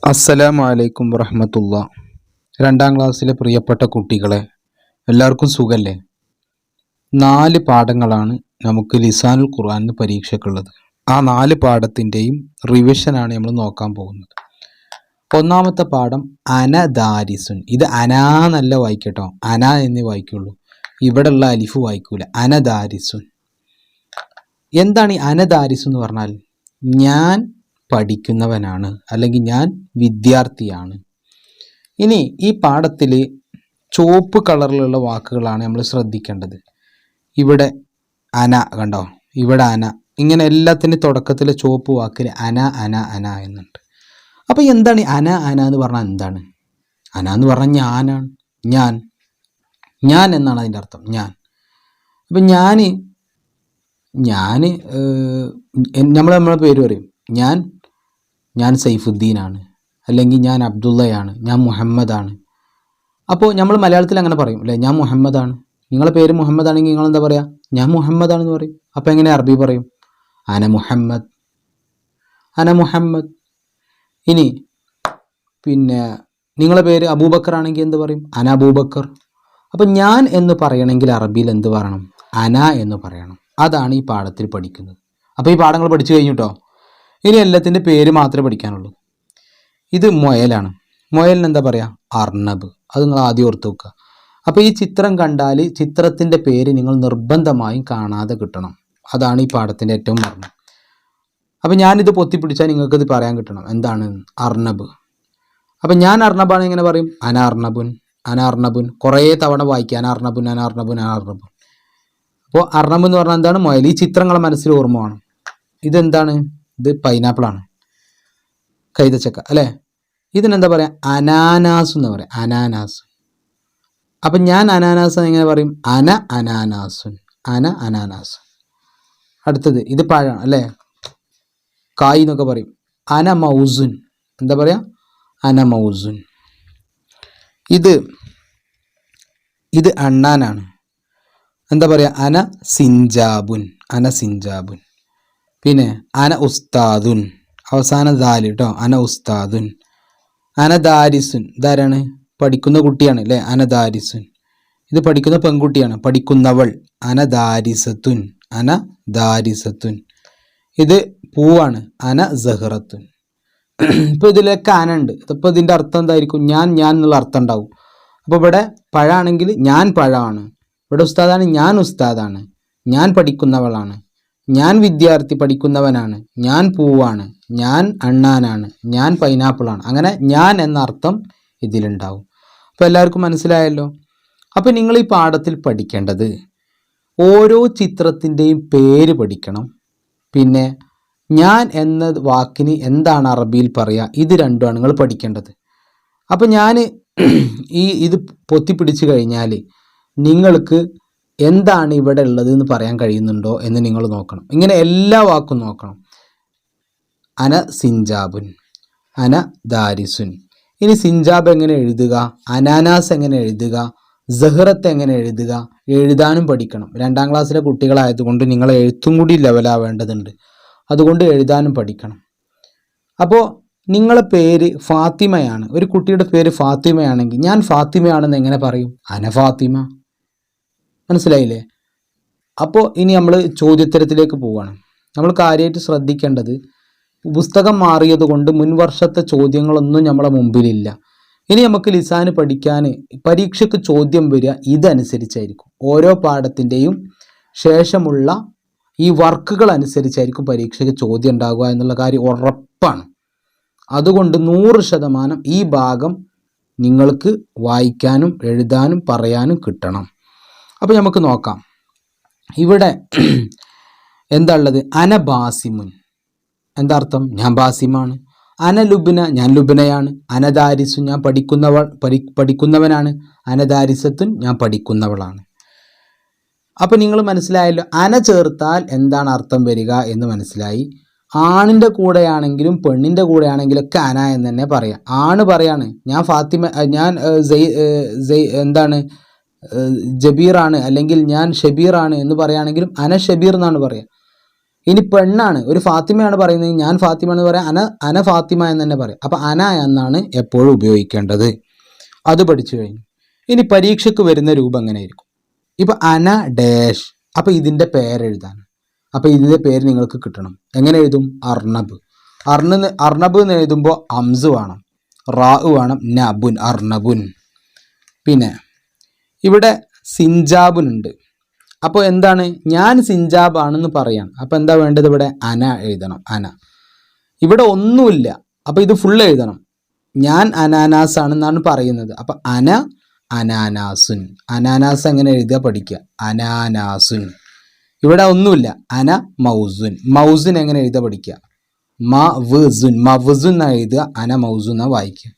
അസ്സലാമു അലൈക്കും വറഹ്മത്തുള്ളാ. രണ്ടാം ക്ലാസ്സിലെ പ്രിയപ്പെട്ട കുട്ടികളെ, എല്ലാവർക്കും സുഖല്ലേ? 4 പാഠങ്ങളാണ് നമുക്ക് ലിസാനുൽ ഖുർആനിന് പരീക്ഷയ്ക്കുള്ളത്. ആ 4 പാഠത്തിൻ്റെയും റിവിഷനാണ് നമ്മൾ നോക്കാൻ പോകുന്നത്. ഒന്നാമത്തെ പാഠം അനദാരിസുൻ. ഇത് അനാന്നല്ല വായിക്കട്ടോ, അന എന്നേ വായിക്കുള്ളൂ. ഇവിടെയുള്ള അലിഫ് വായിക്കൂല. അനദാരിസുൻ. എന്താണ് ഈ അനദാരിസു എന്ന് പറഞ്ഞാൽ? ഞാൻ പഠിക്കുന്നവനാണ്, അല്ലെങ്കിൽ ഞാൻ വിദ്യാർത്ഥിയാണ്. ഇനി ഈ പാഠത്തിൽ ചുവപ്പ് കളറിലുള്ള വാക്കുകളാണ് നമ്മൾ ശ്രദ്ധിക്കേണ്ടത്. ഇവിടെ അന കണ്ടോ, ഇവിടെ അന, ഇങ്ങനെ എല്ലാത്തിൻ്റെ തുടക്കത്തിൽ ചുവപ്പ് വാക്കിൽ അന അന അന എന്നുണ്ട്. അപ്പോൾ എന്താണ് ഈ അന അന എന്ന് പറഞ്ഞാൽ? എന്താണ് അന എന്ന് പറഞ്ഞാൽ? ഞാനാണ്, ഞാൻ എന്നാണ് അതിൻ്റെ അർത്ഥം. ഞാൻ. അപ്പം നമ്മളെ പേര് പറയും. ഞാൻ സൈഫുദ്ദീനാണ്, അല്ലെങ്കിൽ ഞാൻ അബ്ദുള്ളയാണ്, ഞാൻ മുഹമ്മദാണ്. അപ്പോൾ നമ്മൾ മലയാളത്തിൽ അങ്ങനെ പറയും അല്ലേ? ഞാൻ മുഹമ്മദാണ്. നിങ്ങളെ പേര് മുഹമ്മദ് ആണെങ്കിൽ നിങ്ങളെന്താ പറയുക? ഞാൻ മുഹമ്മദാണെന്ന് പറയും. അപ്പോൾ എങ്ങനെ അറബി പറയും? അന മുഹമ്മദ്. ഇനി പിന്നെ നിങ്ങളെ പേര് അബൂബക്കർ ആണെങ്കിൽ എന്ത് പറയും? അന അബൂബക്കർ. അപ്പം ഞാൻ എന്ന് പറയണമെങ്കിൽ അറബിയിൽ എന്ത് പറയണം? അന എന്ന് പറയണം. അതാണ് ഈ പാഠത്തിൽ പഠിക്കുന്നത്. അപ്പോൾ ഈ പാഠങ്ങൾ പഠിച്ചു കഴിഞ്ഞിട്ടോ. ഇനി എല്ലാത്തിൻ്റെ പേര് മാത്രമേ പഠിക്കാനുള്ളൂ. ഇത് മുയലാണ്. മുയലിന് എന്താ പറയുക? അർണബ്. അത് നിങ്ങൾ ആദ്യം ഓർത്ത് വെക്കുക. അപ്പോൾ ഈ ചിത്രം കണ്ടാൽ ചിത്രത്തിൻ്റെ പേര് നിങ്ങൾ നിർബന്ധമായും കാണാതെ കിട്ടണം. അതാണ് ഈ പാഠത്തിൻ്റെ ഏറ്റവും മർമ്മം. അപ്പോൾ ഞാനിത് പൊത്തിപ്പിടിച്ചാൽ നിങ്ങൾക്കിത് പറയാൻ കിട്ടണം. എന്താണ്? അർണബ്. അപ്പം ഞാൻ അർണബാണ് എങ്ങനെ പറയും? അനാർണബുൻ. കുറേ തവണ വായിക്കുക. അനാർണബുൻ. അപ്പോൾ അർണബ് എന്ന് പറഞ്ഞാൽ എന്താണ്? മുയൽ. ഈ ചിത്രങ്ങളെ മനസ്സിൽ ഓർമ്മ വേണം. ഇതെന്താണ്? ഇത് പൈനാപ്പിളാണ്, കൈതച്ചക്ക അല്ലേ? ഇതിനെന്താ പറയുക? അനാനാസ് എന്ന് പറയാം. അനാനാസ്. അപ്പം ഞാൻ അനാനാസ് എങ്ങനെ പറയും? അനാനാസുൻ. അനാനാസ്. അടുത്തത് ഇത് പഴമാണ് അല്ലേ? കായ് എന്നൊക്കെ പറയും. അന മൗസുൻ. എന്താ പറയുക? അന മൗസുൻ. ഇത് അണ്ണാനാണ്. എന്താ പറയുക? അന സിഞ്ചാബുൻ. പിന്നെ അന ഉസ്താദുൻ. അവസാന ദാല് കേട്ടോ. അന ഉസ്താദുൻ. അനദാരിസുൻ. ഇതാരാണ്? പഠിക്കുന്ന കുട്ടിയാണ് അല്ലേ? അനദാരിസുൻ. ഇത് പഠിക്കുന്ന പെൺകുട്ടിയാണ്, പഠിക്കുന്നവൾ. അനദാരിസത്തുൻ. ഇത് പൂവാണ്. അന സഹറത്തുൻ. ഇപ്പോൾ ഇതിലൊക്കെ അന ഉണ്ട്. അപ്പോൾ ഇതിൻ്റെ അർത്ഥം എന്തായിരിക്കും? ഞാൻ എന്നുള്ള അർത്ഥം ഉണ്ടാവും. അപ്പോൾ ഇവിടെ പഴമാണെങ്കിൽ ഞാൻ പഴമാണ്. ഇവിടെ ഉസ്താദാണ്, ഞാൻ ഉസ്താദാണ്. ഞാൻ പഠിക്കുന്നവളാണ്. ഞാൻ വിദ്യാർത്ഥി പഠിക്കുന്നവനാണ്. ഞാൻ പൂവാണ്. ഞാൻ അണ്ണാനാണ്. ഞാൻ പൈനാപ്പിളാണ്. അങ്ങനെ ഞാൻ എന്ന അർത്ഥം ഇതിലുണ്ടാവും. അപ്പോൾ എല്ലാവർക്കും മനസ്സിലായല്ലോ. അപ്പോൾ നിങ്ങൾ ഈ പാഠത്തിൽ പഠിക്കേണ്ടത് ഓരോ ചിത്രത്തിൻ്റെയും പേര് പഠിക്കണം. പിന്നെ ഞാൻ എന്ന വാക്കിന് എന്താണ് അറബിയിൽ പറയുക, ഇത് രണ്ടുമാണ് നിങ്ങൾ പഠിക്കേണ്ടത്. അപ്പോൾ ഞാൻ ഇത് പൊത്തിപ്പിടിച്ച് കഴിഞ്ഞാൽ നിങ്ങൾക്ക് എന്താണ് ഇവിടെ ഉള്ളത് എന്ന് പറയാൻ കഴിയുന്നുണ്ടോ എന്ന് നിങ്ങൾ നോക്കണം. ഇങ്ങനെ എല്ലാ വാക്കും നോക്കണം. അന സിഞ്ചാബുൻ, അന ദാരിസുൻ. ഇനി സിഞ്ചാബ് എങ്ങനെ എഴുതുക, അനാനാസ് എങ്ങനെ എഴുതുക, സഹറത്ത് എങ്ങനെ എഴുതുക, എഴുതാനും പഠിക്കണം. 2ാം ക്ലാസ്സിലെ കുട്ടികളായതുകൊണ്ട് നിങ്ങൾ എഴുത്തും കൂടി ലെവലാവേണ്ടതുണ്ട്. അതുകൊണ്ട് എഴുതാനും പഠിക്കണം. അപ്പോൾ നിങ്ങളെ പേര് ഫാത്തിമയാണ്. ഒരു കുട്ടിയുടെ പേര് ഫാത്തിമയാണെങ്കിൽ ഞാൻ ഫാത്തിമയാണെന്ന് എങ്ങനെ പറയും? അന ഫാത്തിമ. മനസ്സിലായില്ലേ? അപ്പോൾ ഇനി നമ്മൾ ചോദ്യോത്തരത്തിലേക്ക് പോവുകയാണ്. നമ്മൾ കാര്യമായിട്ട് ശ്രദ്ധിക്കേണ്ടത്, പുസ്തകം മാറിയത് കൊണ്ട് മുൻവർഷത്തെ ചോദ്യങ്ങളൊന്നും നമ്മളെ മുമ്പിലില്ല. ഇനി നമുക്ക് ലിസാന് പഠിക്കാൻ പരീക്ഷയ്ക്ക് ചോദ്യം വരിക ഇതനുസരിച്ചായിരിക്കും. ഓരോ പാഠത്തിൻ്റെയും ശേഷമുള്ള ഈ വർക്കുകൾ അനുസരിച്ചായിരിക്കും പരീക്ഷയ്ക്ക് ചോദ്യം ഉണ്ടാകുക എന്നുള്ള കാര്യം ഉറപ്പാണ്. അതുകൊണ്ട് 100% ഈ ഭാഗം നിങ്ങൾക്ക് വായിക്കാനും എഴുതാനും പറയാനും കിട്ടണം. അപ്പോൾ നമുക്ക് നോക്കാം. ഇവിടെ എന്താ ഉള്ളത്? അന ബാസിമുൻ. എന്താ അർത്ഥം? ഞാൻ ബാസിമാണ്. അന ലുബ്ന. ഞാൻ ലുബ്നയാണ്. അനദാരിസു. ഞാൻ പഠിക്കുന്നവനാണ്. അനദാരിസത്തുൻ. ഞാൻ പഠിക്കുന്നവളാണ്. അപ്പോൾ നിങ്ങൾ മനസ്സിലായല്ലോ. അന ചേർത്താൽ എന്താണ് അർത്ഥം വരിക എന്ന് മനസ്സിലായി. ആണിൻ്റെ കൂടെയാണെങ്കിലും പെണ്ണിൻ്റെ കൂടെയാണെങ്കിലൊക്കെ അന എന്ന് തന്നെ പറയാം. ആണ് പറയാണ് ഞാൻ ഫാത്തിമ, ഞാൻ എന്താണ് ജബീറാണ്, അല്ലെങ്കിൽ ഞാൻ ഷബീറാണ് എന്ന് പറയുകയാണെങ്കിലും അന ഷബീർ എന്നാണ് പറയുക. ഇനി പെണ്ണാണ്, ഒരു ഫാത്തിമയാണ് പറയുന്നത്, ഞാൻ ഫാത്തിമ എന്ന് പറയാം, അന ഫാത്തിമ എന്ന് തന്നെ പറയാം. അപ്പം അന എന്നാണ് എപ്പോഴും ഉപയോഗിക്കേണ്ടത്. അത് പഠിച്ചു കഴിഞ്ഞു. ഇനി പരീക്ഷയ്ക്ക് വരുന്ന രൂപം എങ്ങനെയായിരിക്കും? ഇപ്പം അന ഡാഷ്, അപ്പം ഇതിൻ്റെ പേരെഴുതാൻ. അപ്പം ഇതിൻ്റെ പേര് നിങ്ങൾക്ക് കിട്ടണം. എങ്ങനെ എഴുതും? അർണബ്. അർണബ് എന്ന് എഴുതുമ്പോൾ അംസ് വേണം, റാ വേണം, നബുൻ, അർണബുൻ. പിന്നെ ഇവിടെ സിഞ്ചാബുനുണ്ട്. അപ്പോൾ എന്താണ്? ഞാൻ സിഞ്ചാബ് ആണെന്ന് പറയാണ്. അപ്പോൾ എന്താ വേണ്ടത്? ഇവിടെ അന എഴുതണം, അന. ഇവിടെ ഒന്നുമില്ല, അപ്പോൾ ഇത് ഫുൾ എഴുതണം. ഞാൻ അനാനാസ് ആണെന്നാണ് പറയുന്നത്. അപ്പം അന അനാനാസുൻ. അനാനാസ് എങ്ങനെ എഴുതുക പഠിക്കുക. അനാനാസുൻ. ഇവിടെ ഒന്നുമില്ല, അന മൗസുൻ. മൗസുൻ എങ്ങനെ എഴുതുക പഠിക്കുക. മവ്സുൻ. മവ്സുൻ എന്നാ എഴുതുക, അന മൗസുൻ എന്നാ വായിക്കുക.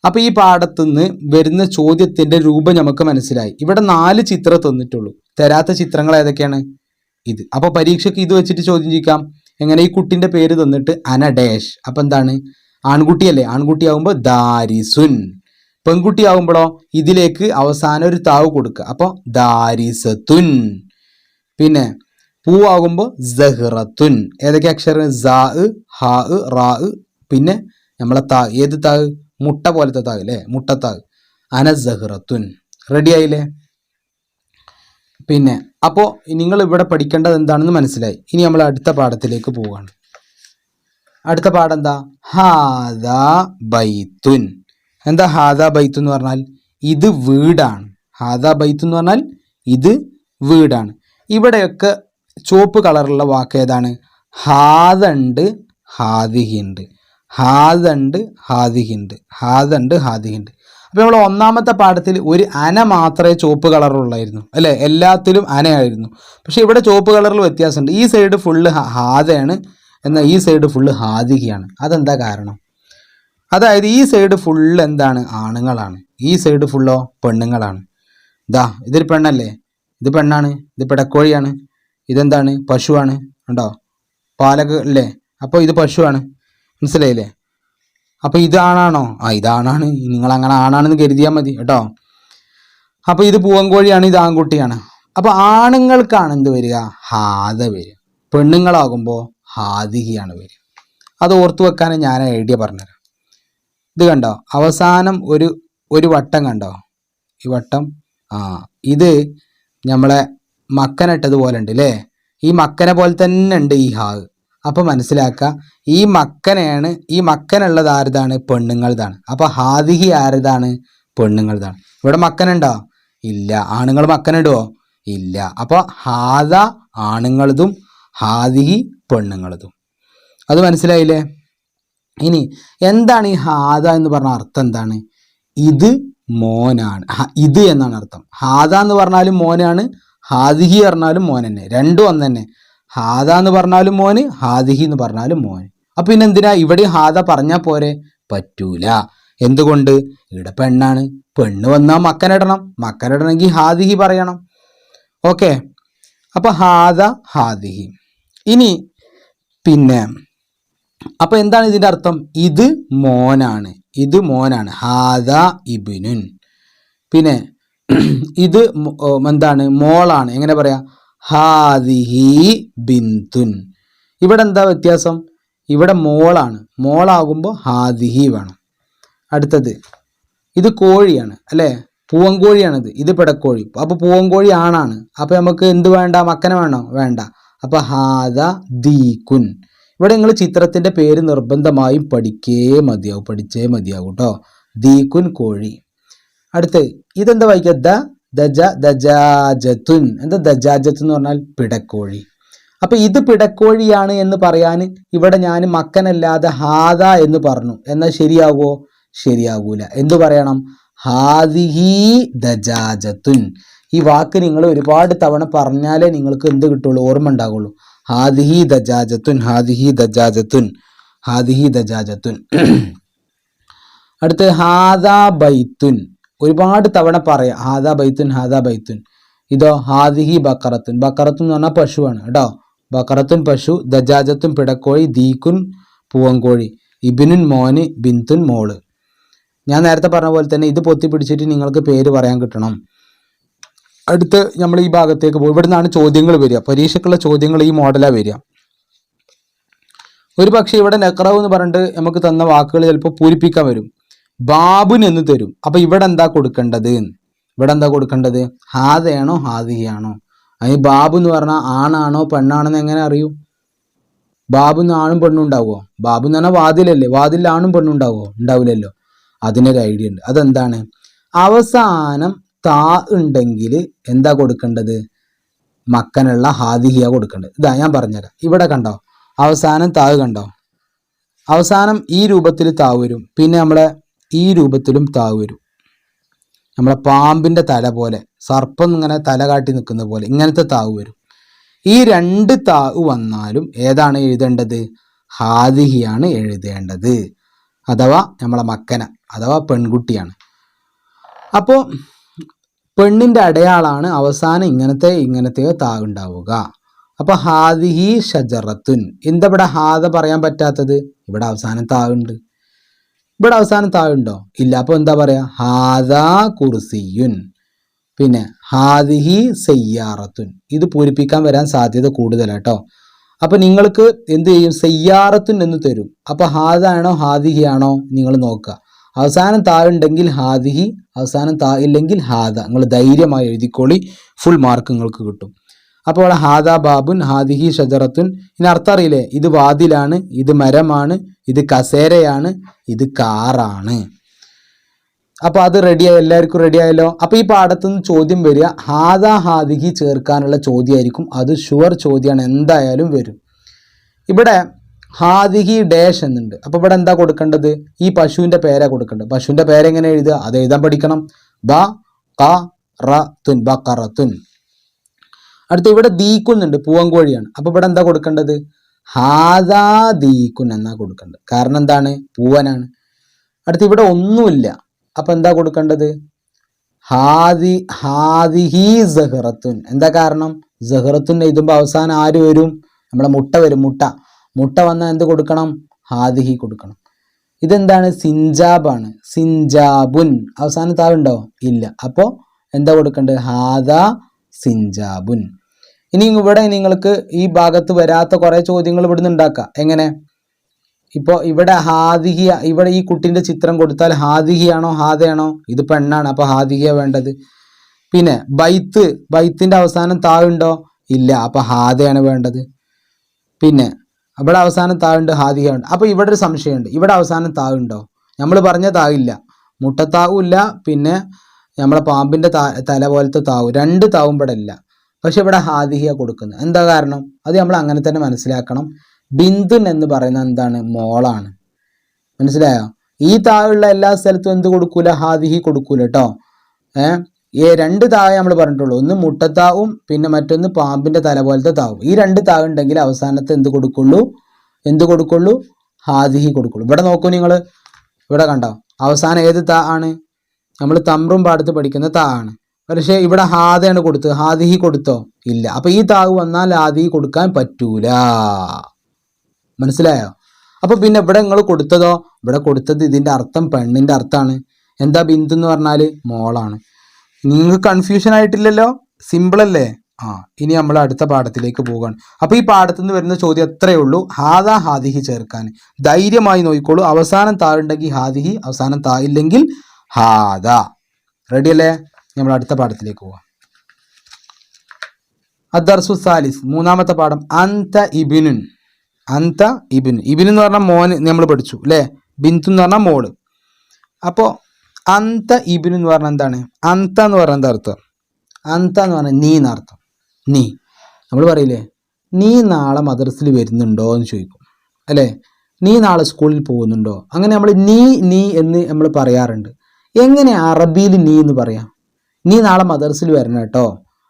അപ്പോൾ ഈ പാഠത്തുനിന്ന് വരുന്ന ചോദ്യത്തിൻ്റെ രൂപം നമുക്ക് മനസ്സിലായി. ഇവിടെ 4 ചിത്രം തന്നിട്ടുള്ളൂ. തരാത്ത ചിത്രങ്ങൾ ഏതൊക്കെയാണ്? ഇത്. അപ്പോൾ പരീക്ഷയ്ക്ക് ഇത് വെച്ചിട്ട് ചോദ്യം ചോദിക്കാം. എങ്ങനെ? ഈ കുട്ടിൻ്റെ പേര് തന്നിട്ട് അന ഡാഷ്. അപ്പം എന്താണ്? ആൺകുട്ടിയല്ലേ? ആൺകുട്ടിയാവുമ്പോൾ ദാരിസുൻ. പെൺകുട്ടിയാവുമ്പോഴോ ഇതിലേക്ക് അവസാനം ഒരു താവ് കൊടുക്കുക. അപ്പോൾ ദാരിസത്തുൻ. പിന്നെ പൂവാകുമ്പോൾ സഹ്റത്തുൻ. ഏതൊക്കെ അക്ഷരം? സാ, ഹാ, റാ, പിന്നെ നമ്മളെ താ. ഏത് താവ്? മുട്ട പോലത്തെ താവ് അല്ലേ? മുട്ടത്താവ്. അന സഹ്റത്തുൻ. റെഡി ആയില്ലേ? പിന്നെ അപ്പോൾ നിങ്ങൾ ഇവിടെ പഠിക്കേണ്ടത് എന്താണെന്ന് മനസ്സിലായി. ഇനി നമ്മൾ അടുത്ത പാഠത്തിലേക്ക് പോവുകയാണ്. അടുത്ത പാഠം എന്താ? ഹാദാ ബൈത്തുൻ. എന്താ ഹാദാ ബൈത്തു എന്ന് പറഞ്ഞാൽ? ഇത് വീടാണ്. ഹാദാ ബൈത്തു എന്ന് പറഞ്ഞാൽ ഇത് വീടാണ്. ഇവിടെയൊക്കെ ചുവപ്പ് കളറുള്ള വാക്ക് ഏതാണ്? ഹാദുണ്ട്, ഹാദിഹിണ്ട്. ഹാദുണ്ട്, ഹാദിഹിണ്ട്. ഹാദുണ്ട്, ഹാദിഹിണ്ട്. അപ്പോൾ നമ്മൾ ഒന്നാമത്തെ പാഠത്തിൽ ഒരു അന മാത്രമേ ചുവപ്പ് കളറുള്ളായിരുന്നു അല്ലേ? എല്ലാത്തിലും അനയായിരുന്നു. പക്ഷെ ഇവിടെ ചുവപ്പ് കളറിൽ വ്യത്യാസമുണ്ട്. ഈ സൈഡ് ഫുള്ള് ഹാദയാണ്, എന്നാൽ ഈ സൈഡ് ഫുള്ള് ഹാദിഹിയാണ്. അതെന്താ കാരണം? അതായത് ഈ സൈഡ് ഫുള്ള് എന്താണ്? ആണുങ്ങളാണ്. ഈ സൈഡ് ഫുള്ളോ പെണ്ണുങ്ങളാണ്. ഇതാ ഇതൊരു പെണ്ണല്ലേ? ഇത് പെണ്ണാണ്. ഇത് പിടക്കോഴിയാണ്. ഇതെന്താണ്? പശുവാണ്. ഉണ്ടോ? പാലൊക്കെ അല്ലേ? അപ്പോൾ ഇത് പശുവാണ്. മനസ്സിലായില്ലേ? അപ്പോൾ ഇത് ആണാണോ? ഇതാണാണ്. നിങ്ങൾ അങ്ങനെ ആണാണെന്ന് കരുതിയാൽ മതി കേട്ടോ. അപ്പോൾ ഇത് പൂവൻകോഴിയാണ്, ഇത് ആൺകുട്ടിയാണ്. അപ്പോൾ ആണുങ്ങൾക്കാണ് എന്ത് വരിക? ഹാദ വരിക. പെണ്ണുങ്ങളാകുമ്പോൾ ഹാദിഹിയാണ് വരിക. അത് ഓർത്തു വെക്കാനും ഞാൻ ഐഡിയ പറഞ്ഞുതരാം. ഇത് കണ്ടോ? അവസാനം ഒരു വട്ടം കണ്ടോ? ഈ വട്ടം ഇത് നമ്മളെ മക്കനിട്ടതുപോലെ ഉണ്ട് അല്ലേ? ഈ മക്കനെ പോലെ തന്നെ ഉണ്ട് ഈ ഹാ. അപ്പോൾ മനസ്സിലാക്കുക, ഈ മക്കനെയാണ്, ഈ മക്കനുള്ളത് ആരതാണ്? പെണ്ണുങ്ങളതാണ്. അപ്പോൾ ഹാദിഹി ആരതാണ്? പെണ്ണുങ്ങളതാണ്. ഇവിടെ മക്കനുണ്ടോ? ഇല്ല. ആണുങ്ങൾ മക്കനിടുവോ? ഇല്ല. അപ്പോൾ ഹാദ ആണുങ്ങളതും ഹാദിഹി പെണ്ണുങ്ങളതും. അത് മനസ്സിലായില്ലേ? ഇനി എന്താണ് ഈ ഹാദ എന്ന് പറഞ്ഞ അർത്ഥം എന്താണ്? ഇത് മോനാണ്. ഇത് എന്നാണ് അർത്ഥം. ഹാദ എന്ന് പറഞ്ഞാലും മോനാണ്, ഹാദിഹി പറഞ്ഞാലും മോൻ തന്നെ. രണ്ടും ഒന്ന് തന്നെ. ഹാദ എന്ന് പറഞ്ഞാലും മോന്, ഹാദിഹി എന്ന് പറഞ്ഞാലും മോന്. അപ്പം പിന്നെ എന്തിനാ ഇവിടെ ഹാദ പറഞ്ഞാൽ പോരെ? പറ്റൂല. എന്തുകൊണ്ട്? ഇവിടെ പെണ്ണാണ്. പെണ്ണ് വന്നാൽ മക്കനിടണം. മക്കനിടണമെങ്കിൽ ഹാദിഹി പറയണം. ഓക്കെ. അപ്പം ഹാദ, ഹാദിഹി. ഇനി പിന്നെ അപ്പം എന്താണ് ഇതിൻ്റെ അർത്ഥം? ഇത് മോനാണ്. ഇത് മോനാണ്. ഹാദ ഇബ്നുൻ. പിന്നെ ഇത് എന്താണ്? മോളാണ്. എങ്ങനെ പറയാം? ഹാദിഹി ബിന്തുൻ. ഇവിടെ എന്താ വ്യത്യാസം? ഇവിടെ മോളാണ്. മോളാകുമ്പോൾ ഹാദിഹി വേണം. അടുത്തത് ഇത് കോഴിയാണ് അല്ലേ? പൂവൻകോഴിയാണിത്. ഇത് പിടക്കോഴി. അപ്പോൾ പൂവൻകോഴി ആണാണ്. അപ്പോൾ നമുക്ക് എന്ത് വേണ്ട? മക്കനെ വേണോ? വേണ്ട. അപ്പോൾ ഹാദ ദീകുൻ. ഇവിടെ നിങ്ങൾ ചിത്രത്തിൻ്റെ പേര് നിർബന്ധമായും പഠിച്ചേ മതിയാവും കേട്ടോ. ദീകുൻ കോഴി. അടുത്ത് ഇതെന്താ വായിക്കുക? ദജാജത്തുൻ. എന്താ ദജാജത്ത് എന്ന് പറഞ്ഞാൽ? പിടക്കോഴി. അപ്പം ഇത് പിടക്കോഴിയാണ് എന്ന് പറയാൻ ഇവിടെ ഞാൻ മക്കനല്ലാതെ ഹാദ എന്ന് പറഞ്ഞു. എന്നാൽ ശരിയാകുമോ? ശരിയാകൂല. എന്തു പറയണം? ഹാദിഹി ദജാജത്തുൻ. ഈ വാക്ക് നിങ്ങൾ ഒരുപാട് തവണ പറഞ്ഞാലേ നിങ്ങൾക്ക് എന്ത് കിട്ടുള്ളൂ? ഓർമ്മ ഉണ്ടാകുള്ളൂ. ഹാദിഹി ദജാജത്തുൻ, ഹാദിഹി ദജാജത്തുൻ, ഹാദിഹി ദജാജത്തുൻ. അടുത്ത് ഹാദാ ബൈത്തുൻ. ഒരുപാട് തവണ പറയാം ഹാദാ ബൈത്തുൻ, ഹാദാ ബൈത്തുൻ. ഇതോ ഹാദിഹി ബക്കറത്തുൻ. ബക്കറത്തുൻ എന്ന് പറഞ്ഞാൽ പശുവാണ് കേട്ടോ. ബക്കറത്തുൻ പശു, ദജാജത്തുൻ പിടക്കോഴി, ദീക്കുൻ പൂവൻകോഴി, ഇബിനുൻ മോന്, ബിന്തുൻ മോള്. ഞാൻ നേരത്തെ പറഞ്ഞ പോലെ തന്നെ ഇത് പൊത്തി പിടിച്ചിട്ട് നിങ്ങൾക്ക് പേര് പറയാൻ കിട്ടണം. അടുത്ത് നമ്മൾ ഈ ഭാഗത്തേക്ക് പോകും. ഇവിടെ നിന്നാണ് ചോദ്യങ്ങൾ വരിക. പരീക്ഷയ്ക്കുള്ള ചോദ്യങ്ങൾ ഈ മോഡലാണ് വരിക. ഒരു പക്ഷേ ഇവിടെ നഖറവ് എന്ന് പറഞ്ഞിട്ട് നമുക്ക് തന്ന വാക്കുകൾ ചിലപ്പോൾ പൂരിപ്പിക്കാൻ വരും. ബാബുൻ എന്ന് തരും. അപ്പൊ ഇവിടെ എന്താ കൊടുക്കേണ്ടത്? ഇവിടെ എന്താ കൊടുക്കേണ്ടത്? ഹാദയാണോ ഹാദിയാണോ? അതിന് ബാബു എന്ന് പറഞ്ഞാൽ ആണാണോ പെണ്ണാണെന്ന് എങ്ങനെ അറിയൂ? ബാബു എന്ന് ആണും പെണ്ണും ഉണ്ടാവുമോ? ബാബു എന്ന് പറഞ്ഞാൽ വാതിലല്ലേ, വാതിലിൽ ആണും പെണ്ണും ഉണ്ടാവുമോ? ഉണ്ടാവില്ലല്ലോ. അതിനൊരു ഐഡിയ ഉണ്ട്. അതെന്താണ്? അവസാനം താ ഉണ്ടെങ്കിൽ എന്താ കൊടുക്കേണ്ടത്? മക്കനുള്ള ഹാദിഹിയ കൊടുക്കേണ്ടത്. ഇതാ ഞാൻ പറഞ്ഞുതരാം. ഇവിടെ കണ്ടോ അവസാനം താവ് കണ്ടോ? അവസാനം ഈ രൂപത്തിൽ താവ് വരും, പിന്നെ നമ്മളെ ഈ രൂപത്തിലും താവ് വരും. നമ്മളെ പാമ്പിന്റെ തല പോലെ, സർപ്പം ഇങ്ങനെ തല കാട്ടി നിൽക്കുന്ന പോലെ ഇങ്ങനത്തെ താവ് വരും. ഈ രണ്ട് താവ് വന്നാലും ഏതാണ് എഴുതേണ്ടത്? ഹാദിഹിയാണ് എഴുതേണ്ടത്. അഥവാ നമ്മളെ മക്കന അഥവാ പെൺകുട്ടിയാണ്. അപ്പോൾ പെണ്ണിന്റെ അടയാളാണ് അവസാനം ഇങ്ങനത്തെയോ താവ് ഉണ്ടാവുക. അപ്പൊ ഹാദിഹി ഷജറത്തുൻ. എന്താ ഇവിടെ ഹാദ പറയാൻ പറ്റാത്തത്? ഇവിടെ അവസാനം താവുണ്ട്. ഇവിടെ അവസാനം താവുണ്ടോ? ഇല്ല. അപ്പൊ എന്താ പറയാ? ഹാദാ കുർസിയുൻ, പിന്നെ ഹാദിഹി സയ്യാറത്തുൻ. ഇത് പൂരിപ്പിക്കാൻ വരാൻ സാധ്യത കൂടുതലാട്ടോ. അപ്പൊ നിങ്ങൾക്ക് എന്ത് ചെയ്യും? സയ്യാറത്തുൻ എന്ന് തരും. അപ്പൊ ഹാദാണോ ഹാദിഹി ആണോ നിങ്ങൾ നോക്കുക. അവസാനം താഴുണ്ടെങ്കിൽ ഹാദിഹി, അവസാനം താ ഇല്ലെങ്കിൽ ഹാദ. നിങ്ങൾ ധൈര്യമായി എഴുതിക്കോളി, ഫുൾ മാർക്ക് നിങ്ങൾക്ക് കിട്ടും. അപ്പോൾ ഹാദ ബാബുൻ ഹാദിഹി ഷജറത്തുൻ. ഇനി അർത്ഥം അറിയില്ലേ? ഇത് വാതിലാണ്, ഇത് മരമാണ്, ഇത് കസേരയാണ്, ഇത് കാറാണ്. അപ്പൊ അത് റെഡിയായി, എല്ലാവർക്കും റെഡിയായല്ലോ. അപ്പൊ ഈ പാഠത്തുനിന്ന് ചോദ്യം വരിക ഹാദ ഹാദിഹി ചേർക്കാനുള്ള ചോദ്യമായിരിക്കും. അത് ഷുവർ ചോദ്യമാണ്, എന്തായാലും വരും. ഇവിടെ ഹാദിഹി ഡാഷ് എന്നുണ്ട്. അപ്പൊ ഇവിടെ എന്താ കൊടുക്കേണ്ടത്? ഈ പശുവിന്റെ പേരാ കൊടുക്കേണ്ടത്. പശുവിന്റെ പേരെങ്ങനെ എഴുതുക? അത് എഴുതാൻ പഠിക്കണം. ബ ക റ തുൻ, ബഖറത്തുൻ. അടുത്ത ഇവിടെ ദീക്കുന്നുണ്ട്, പൂവൻകോഴിയാണ്. അപ്പൊ ഇവിടെ എന്താ കൊടുക്കേണ്ടത്? ഹാദാ ദീക്കുൻ എന്നാ കൊടുക്കേണ്ടത്. കാരണം എന്താണ്? പൂവനാണ്. അടുത്ത് ഇവിടെ ഒന്നുമില്ല. അപ്പൊ എന്താ കൊടുക്കേണ്ടത്? ഹാദിഹി സഹറത്തുൻ. എന്താ കാരണം? സഹറത്തുൻ എഴുതുമ്പോൾ അവസാനം ആര് വരും? നമ്മളെ മുട്ട വരും. മുട്ട വന്നാൽ എന്ത് കൊടുക്കണം? ഹാദിഹി കൊടുക്കണം. ഇതെന്താണ്? സിഞ്ചാബാണ്. സിഞ്ചാബുൻ. അവസാനം താവുണ്ടോ? ഇല്ല. അപ്പോൾ എന്താ കൊടുക്കേണ്ടത്? ഹാദാ സിഞ്ചാബുൻ. ഇനി ഇവിടെ നിങ്ങൾക്ക് ഈ ഭാഗത്ത് വരാത്ത കുറെ ചോദ്യങ്ങൾ ഇവിടുന്ന് ഉണ്ടാക്കാം. എങ്ങനെ? ഇപ്പോൾ ഇവിടെ ഹാദിഹിയ, ഇവിടെ ഈ കുട്ടിന്റെ ചിത്രം കൊടുത്താൽ ഹാദിഹിയാണോ ഹാദയാണോ? ഇത് പെണ്ണാണ്, അപ്പൊ ഹാദിഹിയ വേണ്ടത്. പിന്നെ ബൈത്തിന്റെ അവസാനം താവുണ്ടോ? ഇല്ല, അപ്പൊ ഹാദയാണ് വേണ്ടത്. പിന്നെ ഇവിടെ അവസാനം താവുണ്ട്, ഹാദിഹ ഉണ്ട്. അപ്പൊ ഇവിടെ ഒരു സംശയമുണ്ട്, ഇവിടെ അവസാനം താവുണ്ടോ? നമ്മൾ പറഞ്ഞ താവില്ല, മുട്ടത്താവും ഇല്ല, പിന്നെ നമ്മളെ പാമ്പിന്റെ തല പോലത്തെ താവ്, രണ്ട് താവും ഇവിടെ ഇല്ല. പക്ഷെ ഇവിടെ ഹാദിഹിയ കൊടുക്കുന്നത് എന്താ കാരണം? അത് നമ്മൾ അങ്ങനെ തന്നെ മനസ്സിലാക്കണം. ബിന്ദുൻ എന്ന് പറയുന്നത് എന്താണ്? മോളാണ്. മനസ്സിലായോ? ഈ താവുള്ള എല്ലാ സ്ഥലത്തും എന്ത് കൊടുക്കൂല? ഹാദിഹി കൊടുക്കൂല കേട്ടോ. രണ്ട് താവേ നമ്മൾ പറഞ്ഞിട്ടുള്ളൂ. ഒന്ന് മുട്ടത്താവും, പിന്നെ മറ്റൊന്ന് പാമ്പിന്റെ തല പോലത്തെ താവും. ഈ രണ്ട് താവ് ഉണ്ടെങ്കിൽ അവസാനത്തെ എന്ത് കൊടുക്കുള്ളൂ? ഹാദിഹി കൊടുക്കുള്ളൂ. ഇവിടെ നോക്കൂ നിങ്ങൾ, ഇവിടെ കണ്ടോ അവസാനം ഏത് താ ആണ്? നമ്മൾ തമ്രും പാടത്ത് പഠിക്കുന്ന താ ആണ്. പക്ഷേ ഇവിടെ ഹാദയാണ് കൊടുത്തത്, ഹാദിഹി കൊടുത്തോ? ഇല്ല. അപ്പൊ ഈ താവ് വന്നാൽ ഹാദിഹി കൊടുക്കാൻ പറ്റൂല. മനസ്സിലായോ? അപ്പൊ പിന്നെ ഇവിടെ നിങ്ങൾ കൊടുത്തതോ? ഇവിടെ കൊടുത്തത് ഇതിന്റെ അർത്ഥം പെണ്ണിന്റെ അർത്ഥമാണ്. എന്താ? ബിന്ദു എന്ന് പറഞ്ഞാല് മോളാണ്. നിങ്ങൾക്ക് കൺഫ്യൂഷൻ ആയിട്ടില്ലല്ലോ? സിമ്പിൾ അല്ലേ? ഇനി നമ്മൾ അടുത്ത പാഠത്തിലേക്ക് പോവുകയാണ്. അപ്പൊ ഈ പാഠത്തിൽ നിന്ന് വരുന്ന ചോദ്യം എത്രയേ ഉള്ളൂ, ഹാദാ ഹാദിഹി ചേർക്കാൻ. ധൈര്യമായി നോക്കിക്കോളൂ. അവസാനം താഴുണ്ടെങ്കിൽ ഹാദിഹി, അവസാനം തായില്ലെങ്കിൽ ഹാദ. റെഡി അല്ലേ? നമ്മൾ അടുത്ത പാഠത്തിലേക്ക് പോവാം. അദ്ദർസു സാലിസ്, മൂന്നാമത്തെ പാഠം. അന്ത ഇബിനുൻ. ഇബിൻ എന്ന് പറഞ്ഞാൽ മോന് നമ്മൾ പഠിച്ചു അല്ലേ? ബിന്തു എന്ന് പറഞ്ഞാൽ മോള്. അപ്പോൾ അന്ത ഇബിനു എന്ന് പറഞ്ഞാൽ എന്താണ്? അന്ത എന്ന് പറഞ്ഞാൽ എന്താ അർത്ഥം? അന്ത എന്ന് പറഞ്ഞാൽ നീ എന്നർത്ഥം. നീ നമ്മൾ പറയില്ലേ, നീ നാളെ മദ്രസയിൽ വരുന്നുണ്ടോ എന്ന് ചോദിക്കും അല്ലേ? നീ നാളെ സ്കൂളിൽ പോകുന്നുണ്ടോ? അങ്ങനെ നമ്മൾ നീ എന്ന് നമ്മൾ പറയാറുണ്ട്. എങ്ങനെ അറബിയിൽ നീ എന്ന് പറയാം? നീ നാളെ മദ്രസയിൽ വരണം കേട്ടോ.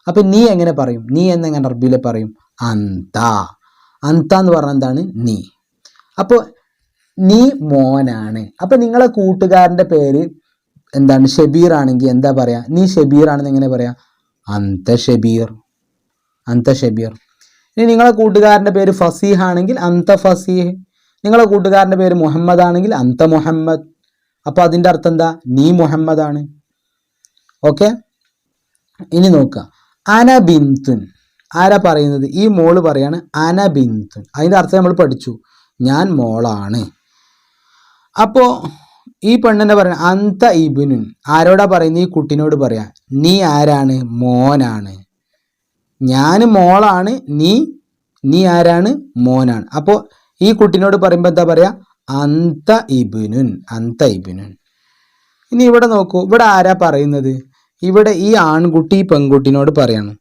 അപ്പൊ നീ എങ്ങനെ പറയും? നീ എന്നെങ്ങനെ അറബിയിൽ പറയും? അന്ത എന്ന് പറഞ്ഞാൽ എന്താണ്? നീ. അപ്പോൾ നീ മോനാണ്. അപ്പൊ നിങ്ങളെ കൂട്ടുകാരന്റെ പേര് എന്താണ്? ഷബീർ ആണെങ്കിൽ എന്താ പറയാ? നീ ഷബീർ ആണെന്ന് എങ്ങനെ പറയാ? അന്ത ഷബീർ. ഇനി നിങ്ങളെ കൂട്ടുകാരന്റെ പേര് ഫസീഹ് ആണെങ്കിൽ അന്ത ഫസീഹ്. നിങ്ങളെ കൂട്ടുകാരന്റെ പേര് മുഹമ്മദ് ആണെങ്കിൽ അന്ത മുഹമ്മദ്. അപ്പൊ അതിന്റെ അർത്ഥം എന്താ? നീ മുഹമ്മദ് ആണ്. ഓക്കെ, ഇനി നോക്കുക. അന ബിന്തുൻ. ആരാ പറയുന്നത്? ഈ മോള് പറയാണ് അന ബിന്തുൻ. അതിന്റെ അർത്ഥം നമ്മൾ പഠിച്ചു. ഞാൻ മോളാണ്. അപ്പോൾ ഈ പെണ്ണിനെ പറയണം അന്ത ഇബ്നുൻ. ആരോടാ പറയുന്നത്? ഈ കുട്ടിനോട് പറയാ, നീ ആരാണ്? മോനാണ്. ഞാൻ മോളാണ്, നീ ആരാണ്? മോനാണ്. അപ്പോൾ ഈ കുട്ടിനോട് പറയുമ്പോൾ എന്താ പറയാ? അന്ത ഇബ്നുൻ, അന്ത ഇബ്നുൻ. ഇനി ഇവിടെ നോക്കൂ, ഇവിടെ ആരാ പറയുന്നത്? ഇവിടെ ഈ ആൺകുട്ടി ഈ പെൺകുട്ടിനോട് പറയാണ്.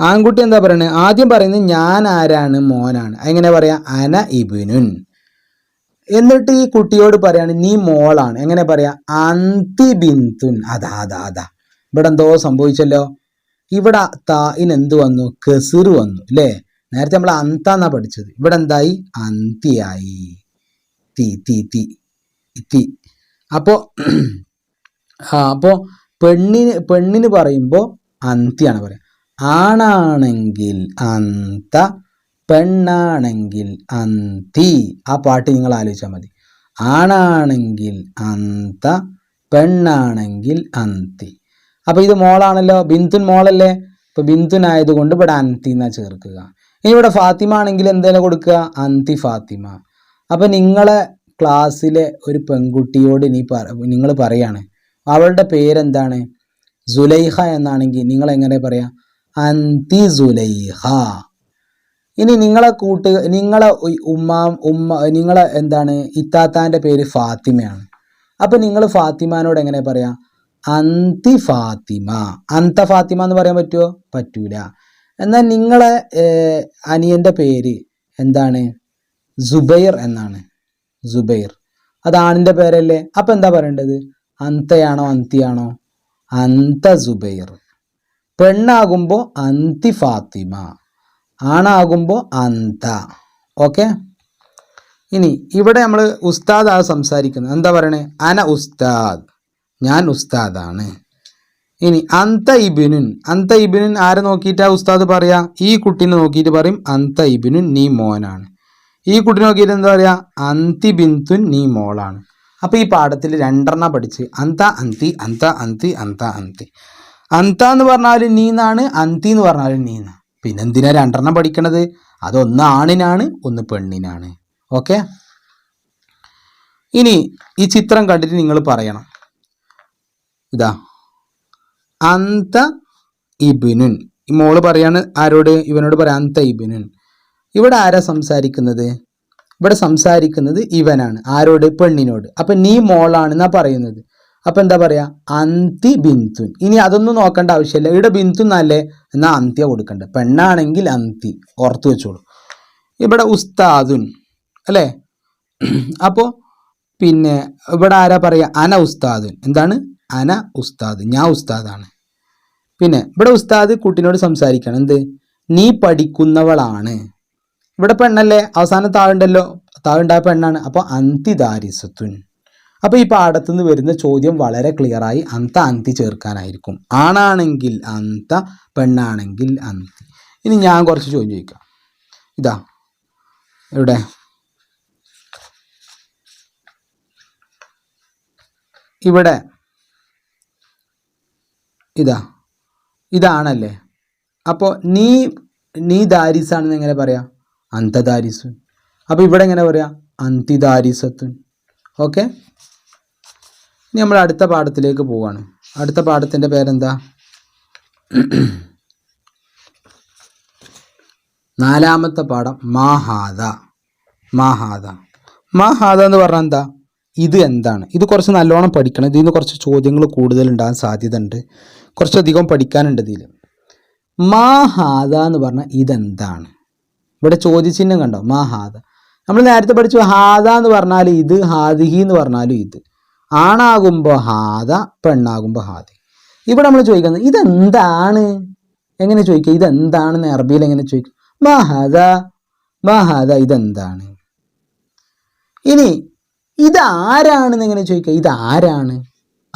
ആൺകുട്ടി എന്താ പറയുന്നത്? ആദ്യം പറയുന്നത് ഞാൻ ആരാണ്? മോനാണ്. എങ്ങനെ പറയാ? അന ഇബ്നുൻ. എന്നിട്ട് ഈ കുട്ടിയോട് പറയാണ് നീ മോളാണ്. എങ്ങനെ പറയാ? അന്തി ബിന്തുൻ. അതാ ഇവിടെ എന്തോ സംഭവിച്ചല്ലോ. ഇവിടെ തായിന് എന്ത് വന്നു? കെസിർ വന്നു അല്ലേ? നേരത്തെ നമ്മൾ അന്താന്നാ പഠിച്ചത്, ഇവിടെ എന്തായി? അന്തിയായി. തി തി തി തി. അപ്പോ പെണ്ണിന് പറയുമ്പോൾ അന്തിയാണ് പറയാ. ആണാണെങ്കിൽ അന്ത, പെണ്ണാണെങ്കിൽ അന്തി. ആ പാട്ട് നിങ്ങൾ ആലോചിച്ചാൽ മതി. ആണാണെങ്കിൽ അന്ത, പെണ്ണാണെങ്കിൽ അന്തി. അപ്പൊ ഇത് മോളാണല്ലോ, ബിന്തുൻ മോളല്ലേ. ഇപ്പൊ ബിന്തുൻ ആയതുകൊണ്ട് ഇവിടെ അന്തി എന്നാ ചേർക്കുക. ഇനി ഇവിടെ ഫാത്തിമ ആണെങ്കിൽ എന്തെങ്കിലും കൊടുക്കുക? അന്തി ഫാത്തിമ. അപ്പൊ നിങ്ങളെ ക്ലാസ്സിലെ ഒരു പെൺകുട്ടിയോട് നിങ്ങൾ പറയാണ് അവളുടെ പേരെന്താണ്? സുലൈഹ എന്നാണെങ്കിൽ നിങ്ങൾ എങ്ങനെ പറയാ? അന്തി സുലൈഹ. ഇനി നിങ്ങളെ നിങ്ങളെ എന്താണ് ഇത്താത്താന്റെ പേര് ഫാത്തിമയാണ്. അപ്പൊ നിങ്ങൾ ഫാത്തിമാനോട് എങ്ങനെ പറയാ? അന്തി ഫാത്തിമ. അന്ത ഫാത്തിമ എന്ന് പറയാൻ പറ്റുമോ? പറ്റൂല. എന്നാൽ നിങ്ങളെ അനിയന്റെ പേര് എന്താണ്? സുബൈർ എന്നാണ്. സുബൈർ അത് ആണിന്റെ പേരല്ലേ. അപ്പൊ എന്താ പറയേണ്ടത്? അന്തയാണോ അന്തിയാണോ? അന്ത സുബൈർ. പെണ്ണാകുമ്പോ അന്തി ഫാത്തിമ, ആണാകുമ്പോ അന്ത. ഓക്കെ. ഇനി ഇവിടെ നമ്മൾ ഉസ്താദ് ആ സംസാരിക്കുന്നത്. എന്താ പറയണേ? അന ഉസ്താദ്, ഞാൻ ഉസ്താദാണ്. ഇനി അന്ത ഇബ്നുൻ. അന്ത ഇബ്നുൻ ആരെ നോക്കിയിട്ടാ ഉസ്താദ് പറയാ? ഈ കുട്ടീനെ നോക്കിയിട്ട് പറയും അന്ത ഇബ്നുൻ, നീ മോനാണ്. ഈ കുട്ടീനെ നോക്കിയിട്ട് എന്താ പറയാ? അന്തി ബിന്തുൻ, നീ മോളാണ്. അപ്പൊ ഈ പാഠത്തിൽ 2 പഠിച്ച് അന്ത അന്തി, അന്ത അന്തി, അന്ത അന്തി. അന്ത എന്ന് പറഞ്ഞാലും നീന്നാണ്, അന്തി എന്ന് പറഞ്ഞാലും നീന്ന. പിന്നെന്തിനാ 2 പഠിക്കണത്? അതൊന്ന് ആണിനാണ്, ഒന്ന് പെണ്ണിനാണ്. ഓക്കെ. ഇനി ഈ ചിത്രം കണ്ടിട്ട് നിങ്ങൾ പറയണം. ഇതാ അന്ത ഇബ്നുൻ. ഈ മോള് പറയാണ് ആരോട്? ഇവനോട് പറയാം അന്ത ഇബ്നുൻ. ഇവിടെ ആരാ സംസാരിക്കുന്നത്? ഇവിടെ സംസാരിക്കുന്നത് ഇവനാണ്. ആരോട്? പെണ്ണിനോട്. അപ്പൊ നീ മോളാണെന്നാ പറയുന്നത്. അപ്പൊ എന്താ പറയാ? അന്തി ബിന്തുൻ. ഇനി അതൊന്നും നോക്കേണ്ട ആവശ്യമില്ല. ഇവിടെ ബിന്തു എന്നല്ലേ, എന്നാ അന്ത്യ കൊടുക്കണ്ട. പെണ്ണാണെങ്കിൽ അന്തി, ഓർത്തു വെച്ചോളൂ. ഇവിടെ ഉസ്താദുൻ അല്ലേ. അപ്പോ പിന്നെ ഇവിടെ ആരാ പറയാ? അന ഉസ്താദുൻ. എന്താണ്? അന ഉസ്താദ്, ഞാൻ ഉസ്താദാണ്. പിന്നെ ഇവിടെ ഉസ്താദ് കുട്ടിനോട് സംസാരിക്കണം. എന്ത്? നീ പഠിക്കുന്നവളാണ്. ഇവിടെ പെണ്ണല്ലേ, അവസാനം താഴുണ്ടല്ലോ, താഴുണ്ടായ പെണ്ണാണ്. അപ്പൊ അന്തി ദാരിസത്തുൻ. അപ്പൊ ഈ പാഠത്തുനിന്ന് വരുന്ന ചോദ്യം വളരെ ക്ലിയർ ആയി അന്ത അന്തി ചേർക്കാനായിരിക്കും. ആണാണെങ്കിൽ അന്ത, പെണ്ണാണെങ്കിൽ അന്തി. ഇനി ഞാൻ കുറച്ച് ചോദ്യം ചോദിക്കാം. ഇതാ ഇവിടെ ഇവിടെ ഇതാണല്ലേ. അപ്പോൾ നീ ദാരിസാണെന്ന് എങ്ങനെ പറയാം? അന്ത ദാരിസുൻ. അപ്പോൾ ഇവിടെ എങ്ങനെ പറയാം? അന്തി ദാരിസത്തുൻ. ഓക്കെ. ഇനി നമ്മൾ അടുത്ത പാഠത്തിലേക്ക് പോവാണ്. അടുത്ത പാഠത്തിൻ്റെ പേരെന്താ? 4ാമത്തെ പാഠം മാഹാദ. മാഹാദ എന്ന് പറഞ്ഞാൽ എന്താ? ഇത് എന്താണ്? ഇത് കുറച്ച് നല്ലോണം പഠിക്കണം. ഇതിൽ നിന്ന് കുറച്ച് ചോദ്യങ്ങൾ കൂടുതൽ ഉണ്ടാകാൻ സാധ്യത ഉണ്ട്. കുറച്ചധികം പഠിക്കാനുണ്ട് ഇതിൽ. മാഹാദ എന്ന് പറഞ്ഞാൽ ഇതെന്താണ്? ഇവിടെ ചോദ്യചിഹ്നം കണ്ടോ? മാഹാദ. നമ്മൾ നേരത്തെ പഠിച്ചു ഹാദ എന്ന് പറഞ്ഞാൽ ഇത്, ഹാദിഹി എന്ന് പറഞ്ഞാലും ഇത്. ആണാകുമ്പോൾ ഹാദ, പെണ്ണാകുമ്പോൾ ഹാദി. ഇവിടെ നമ്മൾ ചോദിക്കുന്നത് ഇതെന്താണ്? എങ്ങനെ ചോദിക്കുക? ഇതെന്താണെന്ന് അറബിയിൽ എങ്ങനെ ചോദിക്കും? മാഹാദ ഇതെന്താണ്? ഇനി ഇതാരാണെന്ന് എങ്ങനെ ചോദിക്കുക? ഇതാരാണ്?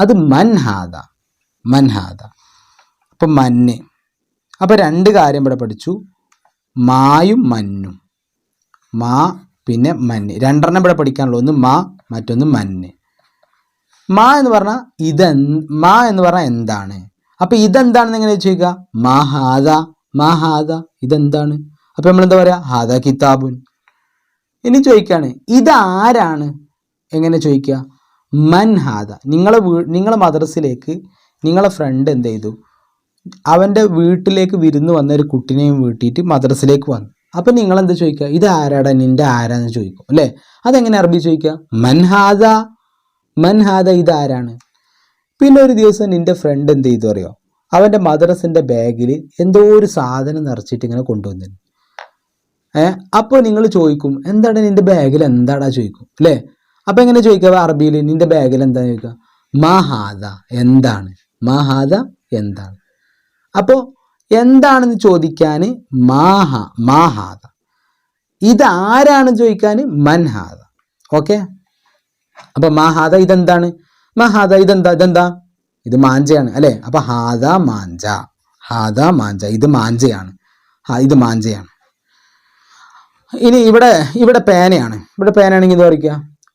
അത് മൻഹാദ. അപ്പം മന്ന്. അപ്പം 2 കാര്യം ഇവിടെ പഠിച്ചു. മായും മന്നും. മാ പിന്നെ മന്ന്. 2 ഇവിടെ പഠിക്കാനുള്ളൂ. ഒന്ന് മാ, മറ്റൊന്ന് മന്ന്. മാ എന്ന് പറഞ്ഞാൽ എന്താണ്? അപ്പൊ ഇതെന്താണെന്ന് എങ്ങനെ ചോദിക്കുക? മാഹാദ ഇതെന്താണ്? അപ്പൊ നമ്മൾ എന്താ പറയാ? ഹാദ കിതാബുൻ. ഇനി ചോദിക്കുകയാണ് ഇതാരാണ്, എങ്ങനെ ചോദിക്കുക? മൻ ഹാദ. നിങ്ങളെ മദ്രസയിലേക്ക് നിങ്ങളെ ഫ്രണ്ട് എന്ത് ചെയ്തു, അവൻ്റെ വീട്ടിലേക്ക് വിരുന്ന് വന്ന ഒരു കുട്ടിനെയും വീട്ടിയിട്ട് മദ്രസയിലേക്ക് വന്നു. അപ്പം നിങ്ങൾ എന്താ ചോദിക്കുക? ഇത് ആരാടാ, നിൻ്റെ ആരാന്ന് ചോദിക്കും അല്ലേ? അതെങ്ങനെ അറബി ചോദിക്കുക? മൻ ഹാദ, മൻ ഹാദ, ഇതാരാണ്. പിന്നെ ഒരു ദിവസം നിൻ്റെ ഫ്രണ്ട് എന്ത് ചെയ്തു അറിയോ? അവൻ്റെ മദ്രസിൻ്റെ ബാഗിൽ എന്തോ ഒരു സാധനം നിറച്ചിട്ട് ഇങ്ങനെ കൊണ്ടുവന്നു. അപ്പോൾ നിങ്ങൾ ചോദിക്കും എന്താണ് നിൻ്റെ ബാഗിൽ എന്താടാ ചോദിക്കും അല്ലേ? അപ്പം എങ്ങനെ ചോദിക്കുക അറബിയിൽ? നിൻ്റെ ബാഗിൽ എന്താ ചോദിക്കുക? മാ ഹാദ, എന്താണ്. മാ ഹാദ, എന്താണ്. അപ്പോൾ എന്താണെന്ന് ചോദിക്കാൻ മാ ഹാദ, ഇതാരാണെന്ന് ചോദിക്കാൻ മൻ ഹാദ. ഓക്കെ, അപ്പോൾ മാ ഹാദ ഇതെന്താണ്, മാ ഹാദ ഇതെന്താ, ഇത് മാഞ്ചയാണ് അല്ലേ? അപ്പോൾ ഹാദ മാഞ്ച, ഹാദ മാഞ്ച, ഇത് മാഞ്ചയാണ്, ഇത് മാഞ്ചയാണ്. ഇനി ഇവിടെ പേനയാണ്. ഇവിടെ പേനയാണെങ്കിൽ ഇത് പറയുക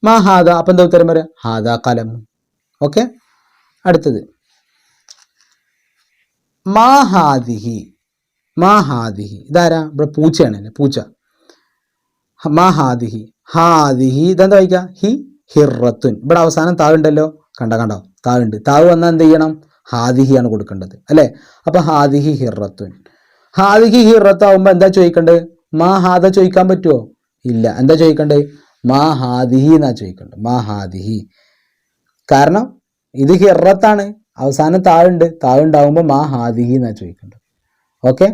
മാ ഹാദ. അപ്പം എന്താ ഉത്തരം വരിക? ഹാദ കലം. ഓക്കെ, അടുത്തത് മാ ഹാദിഹി. മാ ഹാദിഹി ഇതാരാ? ഇവിടെ പൂച്ചയാണ്, പൂച്ച. മാ ഹാദിഹി, ഹാദിഹി ഇതെന്താ വായിക്കുക? ഹി ഹിറത്തുൻ. ഇവിടെ അവസാനം താവുണ്ടല്ലോ, കണ്ടോ താവുണ്ട്. താവ് വന്നാൽ എന്ത് ചെയ്യണം? ഹാദിഹിയാണ് കൊടുക്കേണ്ടത് അല്ലേ? അപ്പം ഹാദിഹി ഹിറത്തുൻ. ഹാദിഹി ഹിറത്താവുമ്പോൾ എന്താ ചോദിക്കേണ്ടത്? മാ ഹാദ ചോദിക്കാൻ പറ്റുമോ? ഇല്ല. എന്താ ചോദിക്കേണ്ടത്? മാ ഹാദിഹി എന്നാ ചോദിക്കേണ്ടത്. മാ ഹാദിഹി. കാരണം ഇത് ഹിറത്താണ്, അവസാനം താവുണ്ടാവുമ്പോൾ മാ ഹാദിഹി എന്നാ ചോദിക്കേണ്ടത്. ഓക്കെ,